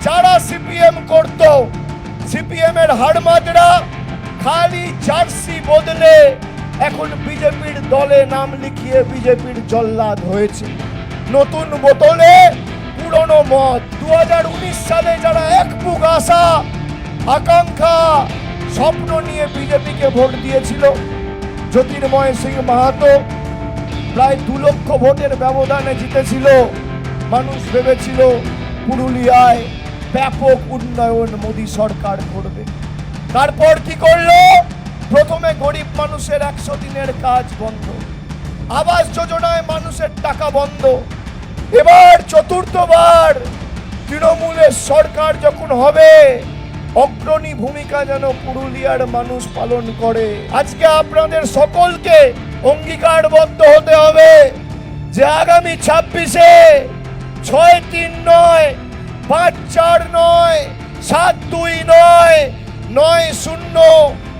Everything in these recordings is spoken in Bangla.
যারা সিপিএম করত, সিপিএম এর হাড়মাদরা খালি জার্সি বদলে এখন বিজেপির দলে নাম লিখিয়ে বিজেপির জল্লাদ হয়েছে। নতুন বোতলে পুরনো মদ। 2019 সালে যারা এক বুক আশা আকাঙ্ক্ষা স্বপ্ন নিয়ে বিজেপিকে ভোট দিয়েছিল, জ্যোতির্ময় সিং মাহাতো প্রায় 2 লক্ষ ভোটের ব্যবধানে জিতেছিল। মানুষ ভেবেছিল পুরুলিয়ায় ব্যাপক উন্নয়ন মোদী সরকার করবে। তারপর কি করলো? প্রথমে গরিব মানুষের 100 দিনের কাজ বন্ধ, আবাস যোজনায় মানুষের টাকা বন্ধ। এবার চতুর্থবার তৃণমূলের সরকার যখন হবে, অগ্রণী ভূমিকা যেন পুরুলিয়ার মানুষ পালন করে। আজকে আপনাদের সকলকে অঙ্গীকারবদ্ধ হতে হবে যে আগামী 26-এ 6-3 নয়, 5-4 নয়, 7-2 নয়, 9-0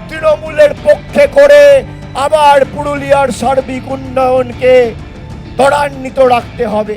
তৃণমূলের পক্ষে করে আবার পুরুলিয়ার সার্বিক উন্নয়নকে ত্বরান্বিত রাখতে হবে।